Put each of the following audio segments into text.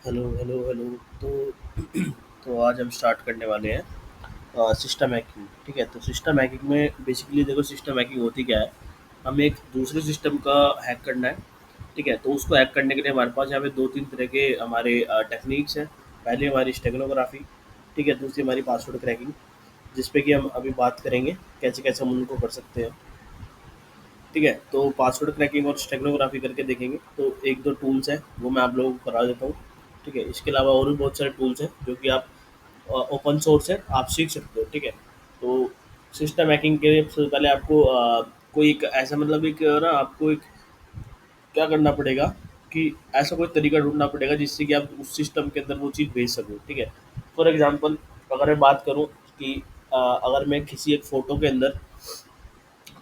Hello hello hello. तो तो आज हम स्टार्ट करने वाले हैं सिस्टम हैकिंग। ठीक है, तो सिस्टम हैकिंग में बेसिकली देखो, सिस्टम हैकिंग होती क्या है। हमें एक दूसरे सिस्टम का हैक करना है। ठीक है, तो उसको हैक करने के लिए हमारे पास यहाँ पे दो तीन तरह के हमारे टेक्निक्स हैं। पहली हमारी स्टेगनोग्राफी। ठीक है, दूसरी हमारी पासवर्ड क्रैकिंग, जिसपे कि हम अभी बात करेंगे कैसे कैसे हम उनको कर सकते हैं। ठीक है, तो पासवर्ड क्रैकिंग और स्टेगनोग्राफी करके देखेंगे। तो एक दो टूल्स हैं वो मैं आप लोगों को करा देता हूँ। ठीक है, इसके अलावा और भी बहुत सारे टूल्स हैं जो कि आप ओपन सोर्स है, आप सीख सकते हो। ठीक है, तो सिस्टम हैकिंग के लिए सबसे पहले आपको कोई एक ऐसा मतलब एक ना आपको एक क्या करना पड़ेगा कि ऐसा कोई तरीका ढूंढना पड़ेगा जिससे कि आप उस सिस्टम के अंदर वो चीज़ भेज सको। ठीक है, फॉर एग्जांपल अगर मैं बात करूँ कि अगर मैं किसी एक फ़ोटो के अंदर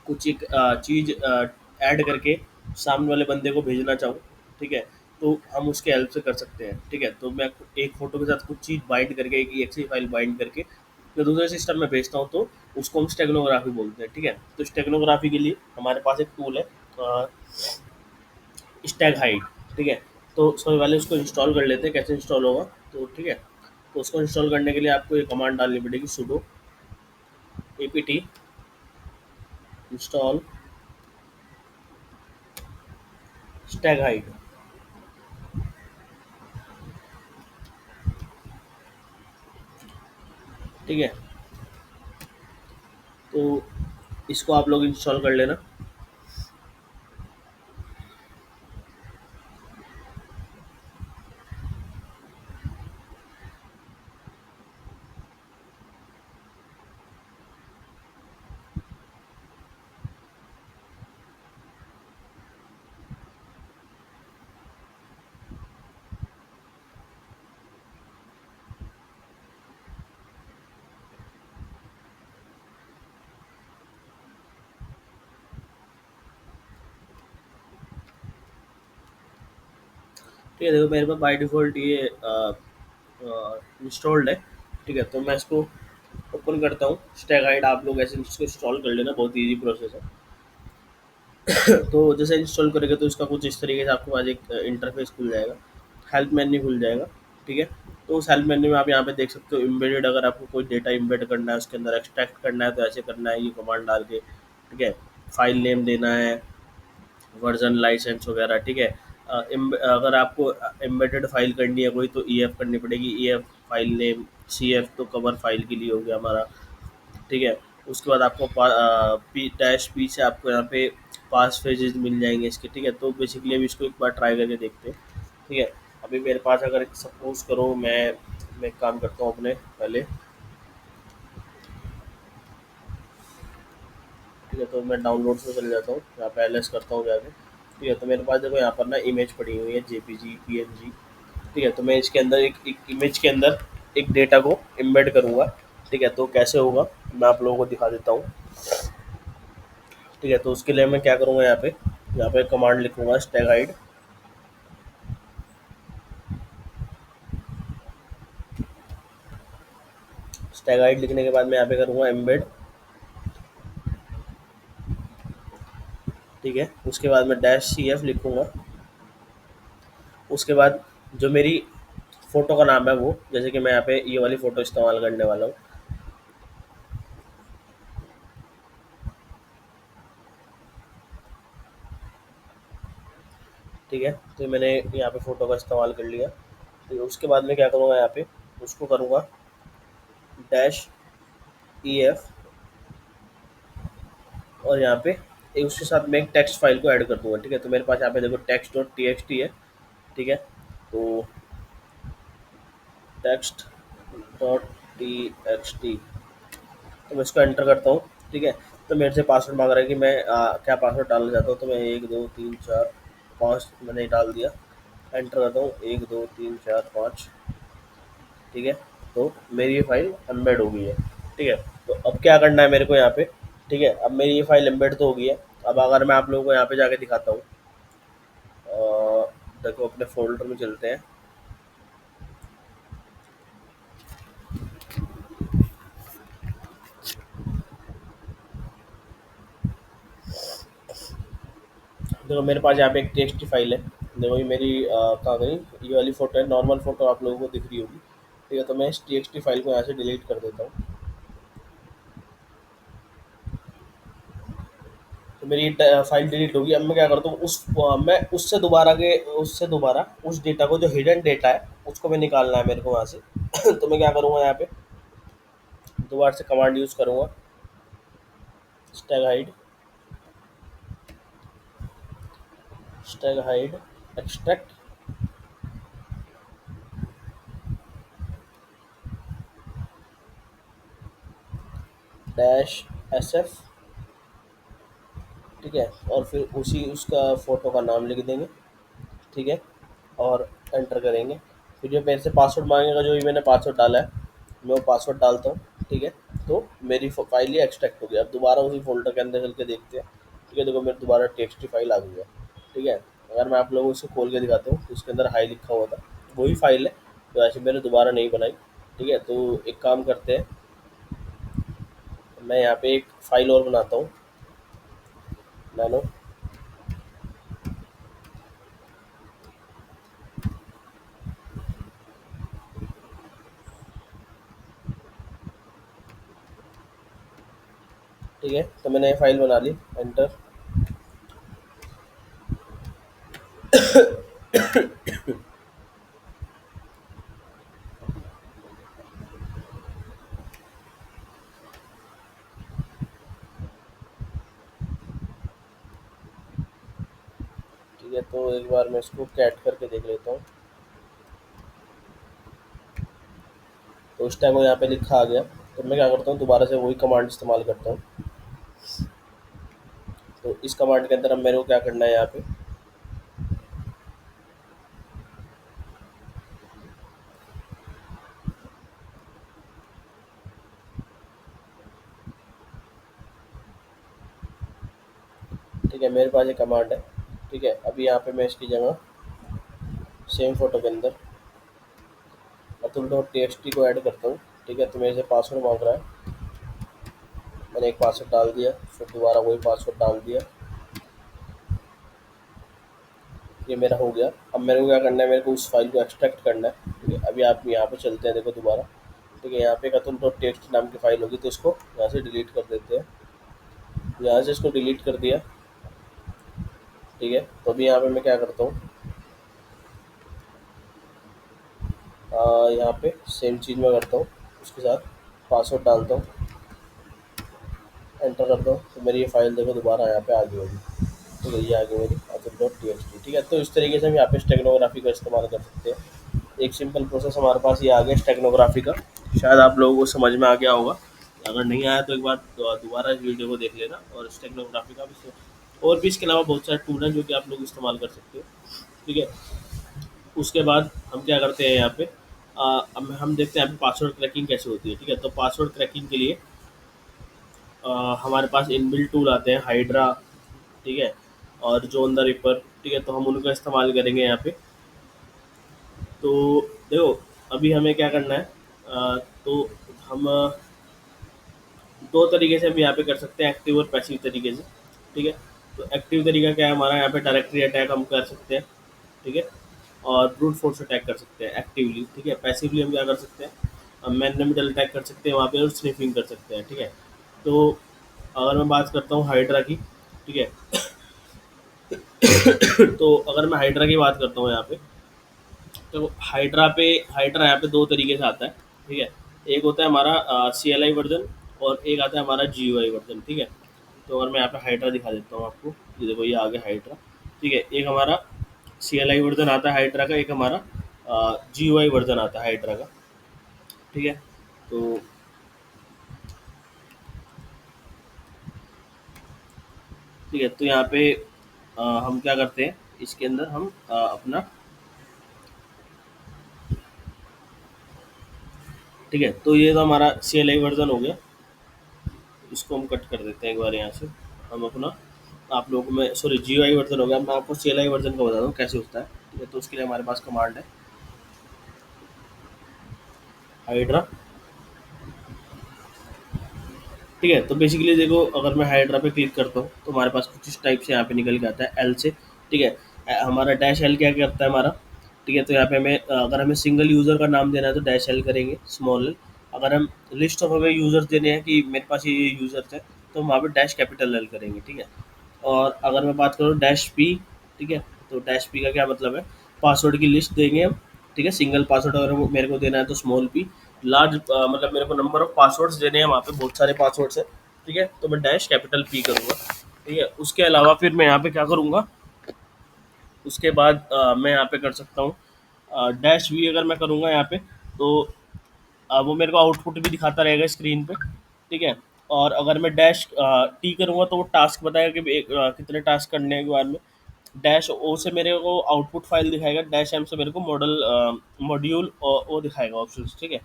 कुछ एक चीज़ ऐड करके सामने वाले बंदे को भेजना चाहूँ। ठीक है, तो हम उसके हेल्प से कर सकते हैं। ठीक है, तो मैं एक फ़ोटो के साथ कुछ चीज़ बाइंड करके, एक एक्सी फाइल बाइंड करके जो दूसरे सिस्टम में भेजता हूँ, तो उसको हम स्टेगनोग्राफी बोलते हैं। ठीक है, तो स्टेगनोग्राफी के लिए हमारे पास एक टूल है, स्टैग हाइड। ठीक है, तो सबसे पहले उसको इंस्टॉल कर लेते हैं। कैसे इंस्टॉल होगा, तो ठीक है, तो उसको इंस्टॉल करने के लिए आपको ये कमांड डालनी पड़ेगी, sudo apt install Stag hide. ठीक है, तो इसको आप लोग इंस्टॉल कर लेना। ठीक है, देखो मेरे पास बाय डिफ़ॉल्ट ये इंस्टॉल्ड है। ठीक है, तो मैं इसको ओपन करता हूँ। स्टैग गाइड आप लोग ऐसे इसको इंस्टॉल कर लेना, बहुत ईजी प्रोसेस है। तो जैसे इंस्टॉल करेंगे तो इसका कुछ इस तरीके से आपके पास एक इंटरफेस खुल जाएगा, हेल्प मेन्यू खुल जाएगा। ठीक है, तो उस हेल्प मेन्यू में आप यहाँ पे देख सकते हो इम्बेडेड, अगर आपको कोई डेटा इम्बेड करना है उसके अंदर एक्सट्रैक्ट करना है तो ऐसे करना है, ये कमांड डाल के। ठीक है, फाइल नेम देना है, वर्जन लाइसेंस वगैरह। ठीक है, अगर आपको एम्बेडेड फाइल करनी है कोई, तो ई एफ करनी पड़ेगी, E F file name. C F तो कवर फाइल के लिए हो गया हमारा। ठीक है, उसके बाद आपको पी डैश पी से आपको यहाँ पे पास फेजेस मिल जाएंगे इसके। ठीक है, तो बेसिकली अभी इसको एक बार ट्राई करके देखते हैं। ठीक है, अभी मेरे पास अगर सपोज करो मैं एक काम करता हूँ अपने पहले। ठीक है, तो मैं डाउनलोड्स में चले जाता हूँ, यहाँ पे एल करता हूँ जाके। ठीक है, तो मेरे पास देखो यहाँ पर ना इमेज पड़ी हुई है, जेपीजी पीएनजी। ठीक है, तो मैं इसके अंदर एक इमेज के अंदर एक डेटा को एम्बेड करूँगा। ठीक है, तो कैसे होगा मैं आप लोगों को दिखा देता हूँ। ठीक है, तो उसके लिए मैं क्या करूँगा, यहाँ पे कमांड लिखूँगा, स्टैगाइड। स्टैगाइड लिखने के बाद मैं यहाँ पे करूँगा एम्बेड। ठीक है, उसके बाद मैं डैश सी एफ लिखूँगा। उसके बाद जो मेरी फ़ोटो का नाम है वो, जैसे कि मैं यहाँ पे ये वाली फ़ोटो इस्तेमाल करने वाला हूँ। ठीक है, तो मैंने यहाँ पे फ़ोटो का इस्तेमाल कर लिया। तो उसके बाद मैं क्या करूँगा, यहाँ पे उसको करूँगा डैश ई एफ, और यहाँ पे उसके साथ मैं एक टेक्स्ट फाइल को ऐड कर दूँगा। ठीक है, तो मेरे पास यहाँ पे देखो text dot T X T है। ठीक है, तो text dot T X T, तो मैं इसको एंटर करता हूँ। ठीक है, तो मेरे से पासवर्ड मांग रहा है कि मैं क्या पासवर्ड डालना चाहता हूँ, तो मैं 1 2 3 4 5 मैंने डाल दिया। एंटर करता हूँ, 1 2 3 4 5। ठीक है, तो मेरी ये फाइल एम्बेड हो गई है। ठीक है, तो अब क्या करना है मेरे को यहाँ पे। ठीक है, अब मेरी ये फाइल एम्बेड तो हो गई है। अब अगर मैं आप लोगों को यहाँ पे जाके दिखाता हूँ, देखो अपने फोल्डर में चलते हैं। देखो मेरे पास यहाँ पे एक टेक्स्ट फाइल है। देखो ये मेरी कहाँ गई, ये वाली फ़ोटो है, नॉर्मल फ़ोटो आप लोगों को दिख रही होगी। ठीक है, तो मैं इस टी फाइल को यहाँ से डिलीट कर देता हूँ। तो मेरी फाइल डिलीट होगी। अब मैं क्या करता हूँ, मैं उससे दोबारा उस डेटा को, जो हिडन डेटा है, उसको भी निकालना है मेरे को वहाँ से। तो मैं क्या करूँगा, यहाँ पे दोबारा से कमांड यूज़ करूँगा, Stag hide extract dash S F. ठीक है, और फिर उसी उसका फ़ोटो का नाम लिख देंगे। ठीक है, और एंटर करेंगे। फिर जो मेरे से पासवर्ड मांगेगा, जो भी मैंने पासवर्ड डाला है, मैं वो पासवर्ड डालता हूँ। ठीक है, तो मेरी फाइल ये एक्सट्रैक्ट हो गई। अब दोबारा उसी फोल्डर के अंदर चल के देखते हैं। ठीक है, देखो मेरे दोबारा टेक्स्ट फाइल आ गई है। ठीक है, अगर मैं आप लोगों को इसको खोल के दिखाता हूँ, तो इसके अंदर हाई लिखा हुआ था, वही फाइल है, तो ऐसे मैंने दोबारा नहीं बनाई। ठीक है, तो एक काम करते हैं, मैं यहाँ पे एक फाइल और बनाता हूँ, नैनो। ठीक है, तो मैंने ये फाइल बना ली, एंटर। ठीक है, तो एक बार मैं इसको कैट करके देख लेता हूँ। तो उस टाइम वो यहाँ पे लिखा आ गया। तो मैं क्या करता हूँ, दोबारा से वही कमांड इस्तेमाल करता हूँ। तो इस कमांड के अंदर अब मेरे को क्या करना है, यहाँ पे ठीक है, मेरे पास ये कमांड है। ठीक है, अभी यहाँ पे मैं इसकी जगह सेम फोटो के अंदर Atul dot T X T को ऐड करता हूँ। ठीक है, तो मेरे से पासवर्ड मांग रहा है, मैंने एक पासवर्ड डाल दिया, फिर दोबारा वही पासवर्ड डाल दिया। ये मेरा हो गया। अब मेरे को क्या करना है, मेरे को उस फाइल को एक्सट्रैक्ट करना है। ठीक है, अभी आप यहाँ पे चलते हैं, देखो दोबारा। ठीक है, यहाँ पे एक अतुल डॉट टेक्स्ट नाम की फाइल होगी, तो इसको यहाँ से डिलीट कर देते हैं। यहाँ से इसको डिलीट कर दिया। ठीक है, तो अभी यहाँ पे मैं क्या करता हूँ, यहाँ पे सेम चीज़ मैं करता हूँ, उसके साथ पासवर्ड डालता हूँ, एंटर करता हूँ। तो मेरी ये फाइल देखो दोबारा यहाँ पे आ गई होगी। ठीक है, ये आ गई मेरी Atul dot T X T. ठीक है, तो इस तरीके से हम यहाँ पे स्टेगनोग्राफी का इस्तेमाल कर सकते हैं। एक सिंपल प्रोसेस हमारे पास ये आ गया स्टेगनोग्राफी का। शायद आप लोगों को समझ में आ गया होगा। अगर नहीं आया तो एक बार दोबारा इस वीडियो को देख लेना। और स्टेगनोग्राफी का भी, और भी इसके अलावा बहुत सारे टूल हैं जो कि आप लोग इस्तेमाल कर सकते हो। ठीक है, उसके बाद हम क्या करते हैं, यहाँ पे अब हम देखते हैं यहाँ पे पासवर्ड क्रैकिंग कैसे होती है। ठीक है, तो पासवर्ड क्रैकिंग के लिए हमारे पास इनबिल्ट टूल आते हैं, हाइड्रा। ठीक है, और जोन द रिपर। ठीक है, तो हम उनका इस्तेमाल करेंगे यहाँ पे। तो देखो, अभी हमें क्या करना है, तो हम दो तरीके से हम यहाँ पे कर सकते हैं, एक्टिव और पैसिव तरीके से। ठीक है, तो एक्टिव तरीका क्या है हमारा, यहाँ पे डायरेक्टरी अटैक हम कर सकते हैं। ठीक है, और ब्रूट फोर्स अटैक कर सकते हैं एक्टिवली। ठीक है, पैसिवली हम क्या कर सकते हैं, हम मैनेजमेंटल अटैक कर सकते हैं वहाँ पे, और स्निफिंग कर सकते हैं। ठीक है, तो अगर मैं बात करता हूँ हाइड्रा की। ठीक है, तो अगर मैं हाइड्रा की बात करता हूँ यहाँ पे, तो हाइड्रा यहाँ पे दो तरीके से आता है। ठीक है, एक होता है हमारा CLI वर्जन, और एक आता है हमारा GUI वर्जन। ठीक है, तो अगर मैं यहाँ पे हाइड्रा दिखा देता हूँ आपको, ये देखो ये आ गया हाइड्रा। ठीक है, एक हमारा CLI वर्जन आता है हाइड्रा का, एक हमारा GUI वर्जन आता है हाइड्रा का। ठीक है, तो ठीक है, तो यहाँ पे हम क्या करते हैं, इसके अंदर हम अपना, ठीक है, तो ये तो हमारा CLI वर्जन हो गया। इसको हम कट कर देते हैं एक बार यहाँ से। हम अपना, आप लोगों को मैं, सॉरी, GUI वर्जन हो गया, मैं आपको CLI वर्जन का बता दूँ कैसे होता है। ठीक है, तो उसके लिए हमारे पास कमांड है, हाइड्रा। ठीक है, तो बेसिकली देखो, अगर मैं हाइड्रा पे क्लिक करता हूँ, तो हमारे पास कुछ इस टाइप से यहाँ पे निकल के आता है, एल से। ठीक है, हमारा डैश एल क्या करता है हमारा, ठीक है। तो यहाँ पे हमें अगर हमें सिंगल यूज़र का नाम देना है तो डैश एल करेंगे, स्मॉल एल। अगर हम लिस्ट ऑफ हमें यूज़र्स देने हैं कि मेरे पास ये यूज़र्स हैं, तो हम वहाँ पे डैश कैपिटल एल करेंगे, ठीक है। और अगर मैं बात करूँ डैश पी, ठीक है, तो डैश पी का क्या मतलब है, पासवर्ड की लिस्ट देंगे हम, ठीक है। सिंगल पासवर्ड अगर मेरे को देना है तो स्मॉल पी। लार्ज मतलब मेरे को नंबर ऑफ पासवर्ड्स देने हैं, वहाँ पे बहुत सारे पासवर्ड्स हैं, ठीक है, तो मैं डैश कैपिटल पी करूँगा, ठीक है। उसके अलावा फिर मैं यहाँ पे क्या करूँगा, उसके बाद मैं यहाँ पे कर सकता हूँ डैश वी। अगर मैं करूँगा यहाँ पे तो वो मेरे को आउटपुट भी दिखाता रहेगा स्क्रीन पे, ठीक है। और अगर मैं डैश टी करूँगा तो वो टास्क बताएगा कि कितने टास्क करने हैं के बाद में। डैश ओ से मेरे को आउटपुट फाइल दिखाएगा, डैश एम से मेरे को मॉडल मॉड्यूल वो दिखाएगा ऑप्शन, ठीक है।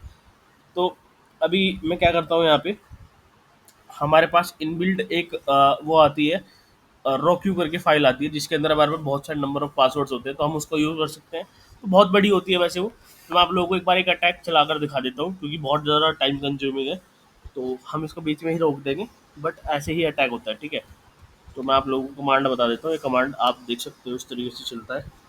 तो अभी मैं क्या करता हूँ यहाँ पे, हमारे पास इनबिल्ट एक वो आती है, रॉक्यू करके फाइल आती है, जिसके अंदर हमारे पास बहुत सारे नंबर ऑफ पासवर्ड्स होते हैं, तो हम उसको यूज़ कर सकते हैं। तो बहुत बड़ी होती है वैसे वो। तो मैं आप लोगों को एक बार एक अटैक चलाकर दिखा देता हूँ, क्योंकि बहुत ज़्यादा टाइम कंज्यूमिंग है, तो हम इसको बीच में ही रोक देंगे। बट ऐसे ही अटैक होता है, ठीक है। तो मैं आप लोगों को कमांड बता देता हूँ, ये कमांड आप देख सकते हो इस तरीके से चलता है।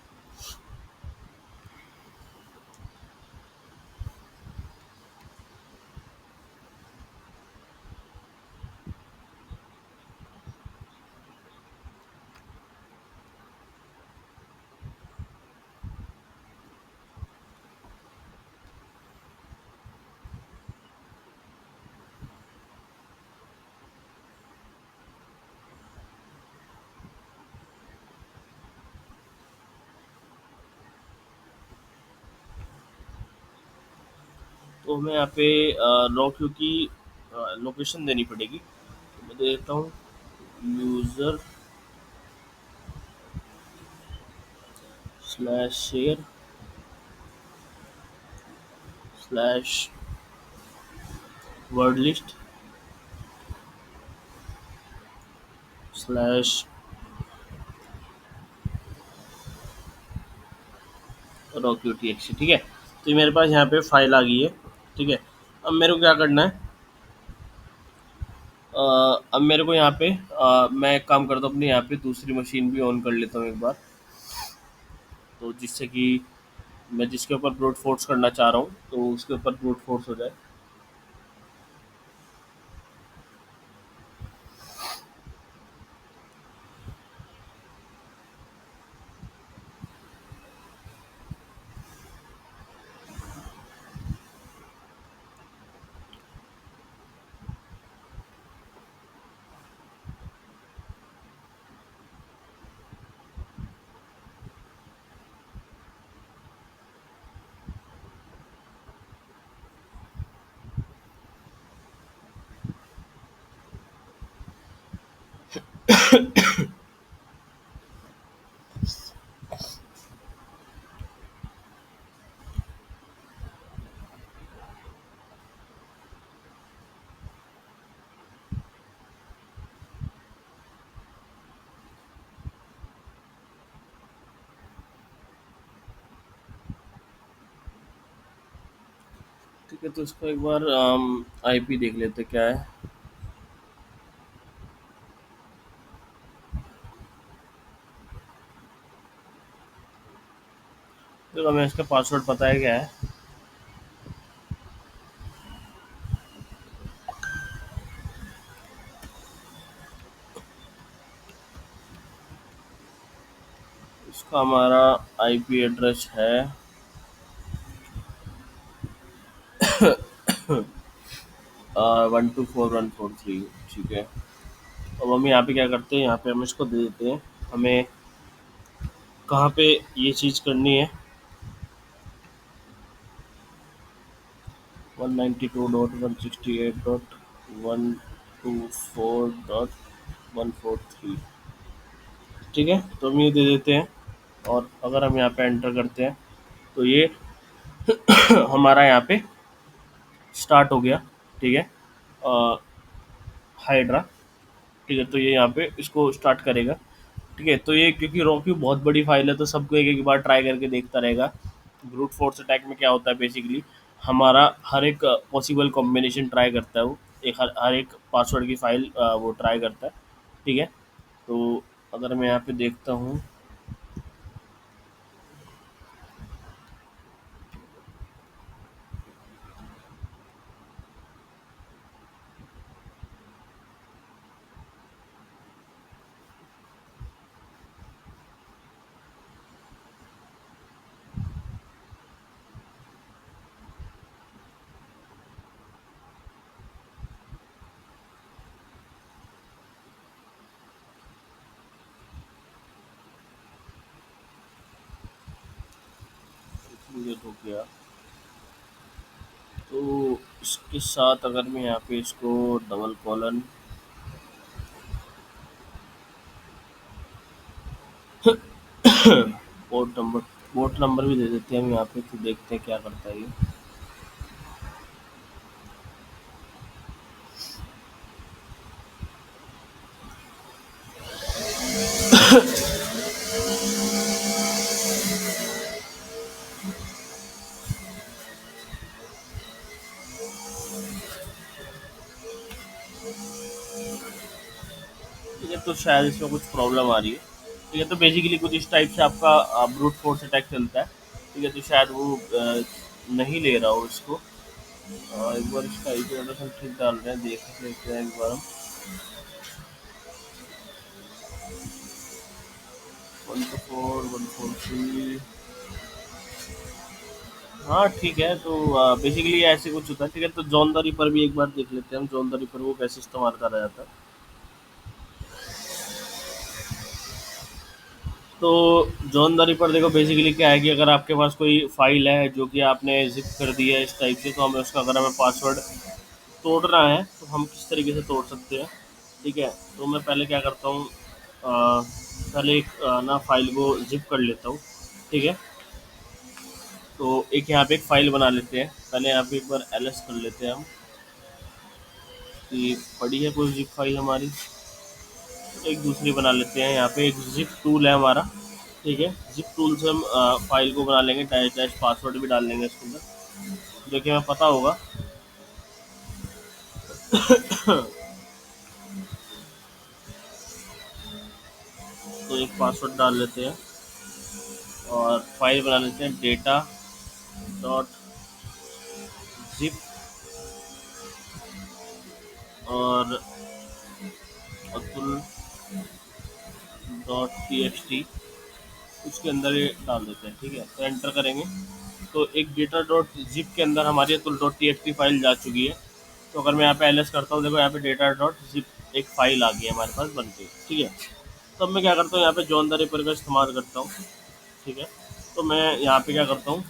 तो हमें यहाँ पे रॉक्यू की लोकेशन देनी पड़ेगी, तो मैं दे देता हूँ user slash share slash word list slash rockyou T X, ठीक है। तो ये मेरे पास यहाँ पे फाइल आ गई है, ठीक है। अब मेरे को क्या करना है, अब मेरे को यहाँ पे मैं एक काम करता हूँ, अपनी यहाँ पे दूसरी मशीन भी ऑन कर लेता हूँ एक बार, तो जिससे कि मैं जिसके ऊपर ब्रूट फोर्स करना चाह रहा हूँ तो उसके ऊपर ब्रूट फोर्स हो जाए। ठीक है, तो इसको एक बार आईपी देख लेते क्या है। तो हमें इसका पासवर्ड पता है क्या है। इसका हमारा आईपी एड्रेस है 124143, ठीक है। अब हम यहाँ पे क्या करते हैं, यहाँ पे हम इसको दे देते हैं, हमें कहाँ पे ये चीज़ करनी है, 192.168.124.143, ठीक है। तो हम ये दे देते हैं, और अगर हम यहाँ पे एंटर करते हैं तो ये हमारा यहाँ पे स्टार्ट हो गया, ठीक है, हाइड्रा, ठीक है। तो ये यहाँ पे इसको स्टार्ट करेगा, ठीक है। तो ये क्योंकि रॉक्यू बहुत बड़ी फाइल है, तो सबको एक एक बार ट्राई करके देखता रहेगा। ब्रूट फोर्स अटैक में क्या होता है बेसिकली, हमारा हर एक पॉसिबल कॉम्बिनेशन ट्राई करता है वो, एक हर एक पासवर्ड की फाइल वो ट्राई करता है, ठीक है। तो अगर मैं यहाँ पे देखता हूँ ये हो गया। तो इसके साथ अगर मैं यहाँ पे इसको double colon port number port number भी दे देते हैं हम यहाँ पे, तो देखते हैं क्या करता है ये। ठीक है, तो शायद इसमें कुछ प्रॉब्लम आ रही है। ठीक है, तो बेसिकली कुछ इस टाइप से आपका ब्रूट फोर्स अटैक चलता है। ठीक है, तो शायद वो नहीं ले रहा हो इसको। एक बार इसका आईपी एड्रेस हम ठीक डाल रहे हैं, देख लेते हैं एक बार हम। 124 143। हाँ ठीक है, तो बेसिकली ऐसे कुछ होता है। ठीक है, तो जॉन द रिपर भी एक बार देख लेते हैं हम, जॉन द रिपर वो कैसे इस्तेमाल करा जाता है। तो जॉन द रिपर देखो बेसिकली क्या है कि अगर आपके पास कोई फाइल है जो कि आपने जिप कर दी है इस टाइप से, तो हमें उसका अगर हमें पासवर्ड तोड़ना है तो हम किस तरीके से तोड़ सकते हैं। ठीक है, तो मैं पहले क्या करता हूँ, पहले एक ना फाइल को जिप कर लेता हूँ। ठीक है, तो एक यहाँ पे एक फाइल बना लेते हैं। पहले यहाँ पे एक बार एलएस कर लेते हैं हम कि पड़ी है कोई जिप फाइल हमारी। एक दूसरी बना लेते हैं, यहाँ पे एक जिप टूल है हमारा। ठीक है, जिप टूल से हम फाइल को बना लेंगे, डैश डैश पासवर्ड भी डाल लेंगे इसके अंदर, जो कि हमें पता होगा। तो एक पासवर्ड डाल लेते हैं और फाइल बना लेते हैं डेटा डॉट जिप, और Atul dot T X T उसके अंदर ये डाल देते हैं। ठीक है, तो एंटर करेंगे तो एक डेटा डॉट जिप के अंदर हमारी Atul dot T X T file जा चुकी है। तो अगर मैं यहाँ पे एलएस करता हूँ, देखो यहाँ पे डेटा डॉट जिप एक फाइल आ गई है हमारे पास बन के। ठीक है, तो अब मैं क्या करता हूँ, यहाँ पे जॉन द रिपर का इस्तेमाल करता हूँ। ठीक है, तो मैं यहाँ पे क्या करता हूँ,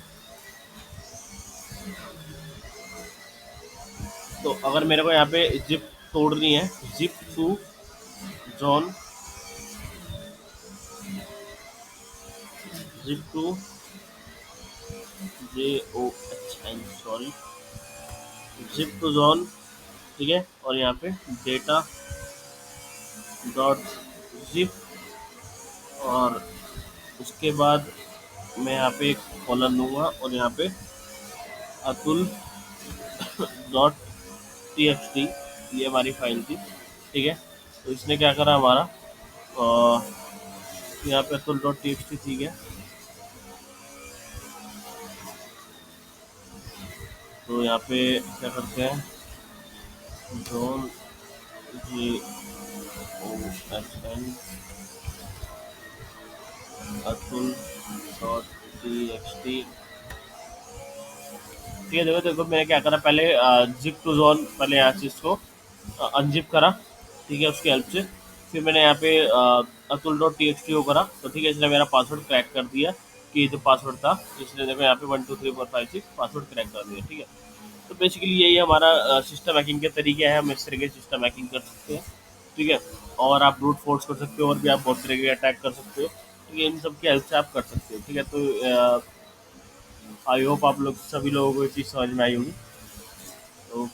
तो अगर मेरे को यहाँ पे जिप तोड़नी है, zip to John, zip to J O H N sorry, zip to John. ठीक है, और यहाँ पे डेटा डॉट जिप, और उसके बाद मैं यहाँ पे एक कॉलन दूंगा और यहाँ पे Atul dot T X T, ये हमारी फाइल थी। ठीक है, तो इसने क्या करा हमारा, यहाँ पे Atul dot T X T. ठीक है, तो यहाँ पे क्या करते हैं, John G O H N Atul dot T X T. ठीक है, देखो देखो मैंने क्या करा, पहले जिप टू जोन, पहले यहाँ से इसको अनजिप करा। ठीक है, उसकी हेल्प से फिर मैंने यहाँ पे Atul dot T X T को करा। तो ठीक है, इसने मेरा पासवर्ड क्रैक कर दिया, कि जो पासवर्ड था इसने देखो यहाँ पे 12345 पासवर्ड क्रैक कर दिया। ठीक है, तो बेसिकली यही हमारा सिस्टम हैकिंग के तरीके हैं, हम इस तरीके से सिस्टम हैकिंग कर सकते हैं। ठीक है, और आप ब्रूट फोर्स कर सकते हो, और भी आप बहुत तरीके के अटैक कर सकते हो। ठीक है, इन सब की हेल्प से आप कर सकते हो। ठीक है, तो आई होप आप लोग सभी लोगों को ये चीज़ समझ में आई होगी। तो